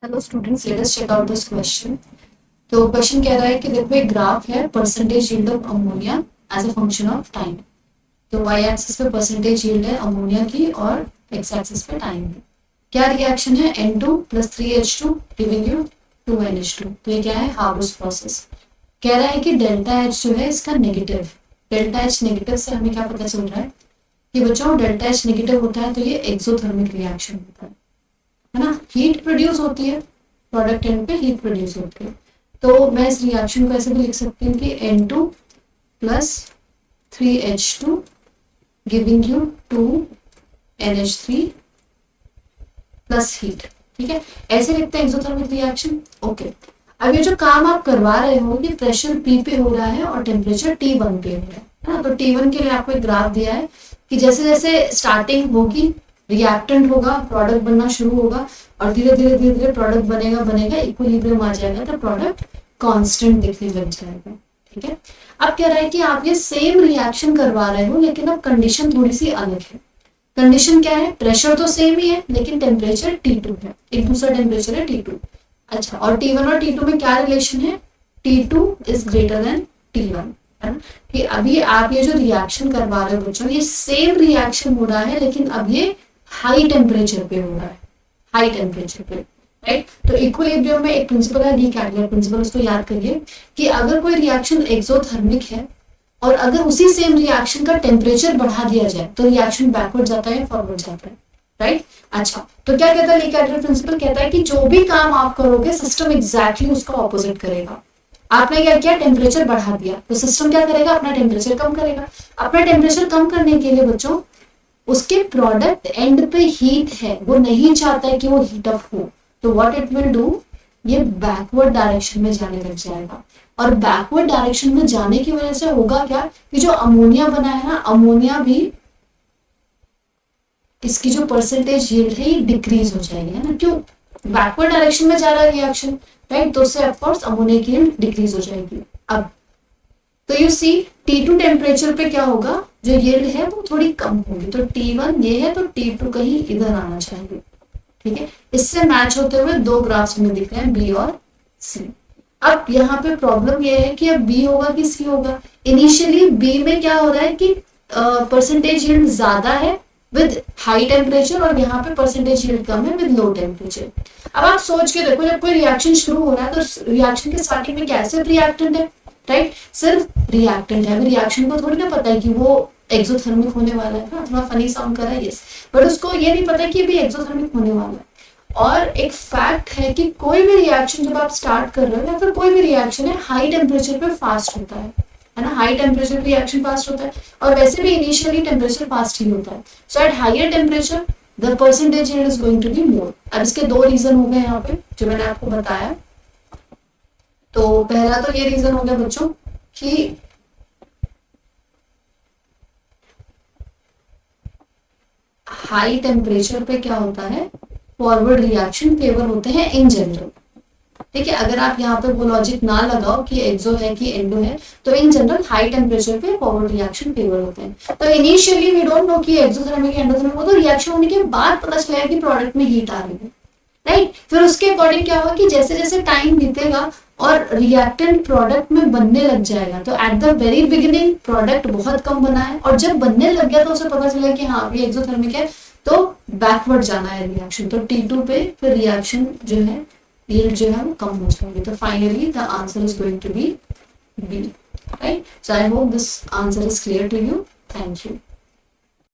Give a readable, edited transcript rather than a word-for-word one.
Hello students, let us check out this question. तो question कह रहा है कि देखो एक ग्राफ है percentage yield of ammonia as a function of time. तो वाई एक्सिस पे परसेंटेज यील्ड है अमोनिया की और एक्स एक्सिस पे टाइम है। क्या रिएक्शन है N2 plus 3H2 giving you 2NH2। तो ये क्या है, हार्बर्स प्रोसेस। कह रहा है कि डेल्टा H जो है इसका नेगेटिव। डेल्टा H नेगेटिव से हमें क्या पता चल रहा है कि बच्चों डेल्टा H नेगेटिव होता है तो ये एक्सोथर्मिक रिएक्शन होता है ना। हीट प्रोड्यूस होती है, प्रोडक्ट एंड पे हीट प्रोड्यूस होती है। तो मैं इस रिएक्शन को ऐसे भी लिख सकती हूँ कि N2 plus 3H2 giving you 2NH3 plus heat. ठीक है, ऐसे लिखते हैं एक्सोथर्मिक रिएक्शन। ओके, अब ये जो काम आप करवा रहे हो ये प्रेशर P पे हो रहा है और टेम्परेचर T1 पे हो रहा है ना। तो T1 के लिए आपको एक ग्राफ दिया है कि जैसे जैसे स्टार्टिंग होगी रिएक्टेंट होगा, प्रोडक्ट बनना शुरू होगा और धीरे धीरे धीरे धीरे प्रोडक्ट बनेगा बनेगा इक्विलिब्रियम आ जाएगा तो प्रोडक्ट कांस्टेंट दिखने लग जाएगा। ठीक है, अब कह रहा है कि आप ये सेम रिएक्शन करवा रहे हो लेकिन अब कंडीशन थोड़ी सी अलग है। कंडीशन क्या है, प्रेशर तो सेम ही है लेकिन टेम्परेचर T2 है, एक दूसरा टेम्परेचर है T2। अच्छा, और T1 और T2 में क्या रिलेशन है, T2 is greater than T1, है ना। कि अभी आप ये जो रिएक्शन करवा रहे हो बच्चों ये सेम रिएक्शन हो रहा है लेकिन अब ये हाई टेम्परेचर पे हो रहा है, हाई टेम्परेचर पे, राइट। तो इक्विलिब्रियम में एक प्रिंसिपल है, डी कैडलर प्रिंसिपल, उसको याद करिए कि अगर कोई रिएक्शन एक्सोथर्मिक है और अगर उसी सेम रिएक्शन का टेम्परेचर बढ़ा दिया जाए तो रिएक्शन बैकवर्ड जाता है, फॉरवर्ड जाता है, राइट। अच्छा, तो क्या कहता है डी कैडलर प्रिंसिपल, कहता है कि जो भी काम आप करोगे सिस्टम एग्जैक्टली उसका ऑपोजिट करेगा। आपने क्या किया, टेम्परेचर बढ़ा दिया तो सिस्टम क्या करेगा, अपना टेम्परेचर कम करेगा। अपना टेम्परेचर कम करने के लिए बच्चों उसके प्रोडक्ट एंड पे हीट है, वो नहीं चाहता है कि वो हीट अप हो, तो व्हाट इट विल डू, ये बैकवर्ड डायरेक्शन में जाने लग जाएगा। और बैकवर्ड डायरेक्शन में जाने की वजह से होगा क्या कि जो अमोनिया बना है ना, अमोनिया भी इसकी जो परसेंटेज यील्ड है ये डिक्रीज हो जाएगी, है ना। क्यों, बैकवर्ड डायरेक्शन में जा रहा है रिएक्शन, राइट, तो उससे ऑफकोर्स अमोनिया की यील्ड डिक्रीज हो जाएगी। अब तो यू सी T2 टेम्परेचर पे क्या होगा, जो यील्ड है वो थोड़ी कम होगी। तो T1 ये है तो T2 कहीं इधर आना चाहिए। ठीक है, इससे मैच होते हुए दो ग्राफ्स में दिख रहे हैं B और C। अब यहाँ पे प्रॉब्लम ये है कि अब B होगा कि C होगा। इनिशियली B में क्या हो रहा है कि परसेंटेज यील्ड ज्यादा है विद हाई टेम्परेचर और यहाँ पे परसेंटेज यील्ड कम है विद लो टेम्परेचर। अब आप सोच के देखो, जब कोई रिएक्शन शुरू हो रहा है तो रिएक्शन के स्टार्टिंग में कैसे रिएक्टेंट है, राइट, सिर्फ रिएक्टेंट है। अभी रिएक्शन को थोड़ी ना पता है कि वो एक्सोथर्मिक होने वाला है ना, थोड़ा फनी साउंड कर रहा है यस, बट उसको ये नहीं पता कि भी एक्सोथर्मिक होने वाला है। और एक फैक्ट है कि कोई भी रिएक्शन जब आप स्टार्ट कर रहे हो या फिर कोई भी रिएक्शन है हाई टेम्परेचर पे फास्ट होता है ना। हाई टेम्परेचर पे रिएक्शन फास्ट होता है और वैसे भी इनिशियली टेम्परेचर फास्ट ही होता है। So at higher temperature the percentage yield is going to be more. अब इसके दो रीजन हो गए यहाँ पे जो मैंने आपको बताया। तो पहला तो ये रीजन हो गया बच्चों कि हाई टेम्परेचर पे क्या होता है, फॉरवर्ड रिएक्शन फेवर होते हैं इन जनरल। ठीक है, अगर आप यहाँ पे वो लॉजिक ना लगाओ कि एक्सो है कि एंडो है, तो इन जनरल हाई टेम्परेचर पे फॉरवर्ड रिएक्शन फेवर होते हैं। तो इनिशियली वी डोंट नो कि एक्सोथर्मिक एंडोथर्मिक, वो तो रिएक्शन होने के बाद पता चलेगा कि प्रोडक्ट में हीट आ रही है, राइट। फिर उसके अकॉर्डिंग क्या होगा कि जैसे जैसे टाइम बीतेगा और रिएक्टेंट प्रोडक्ट में बनने लग जाएगा, तो at the very beginning product बहुत कम बना है और जब बनने लग गया तो उसे पता चला कि हाँ ये एक्सोथर्मिक है, तो बैकवर्ड जाना है रिएक्शन। तो T2 पे फिर रिएक्शन जो है यील्ड जो है वो कम हो जाएगी। तो finally the answer is going to be B, right. So I hope this answer is clear to you. Thank you.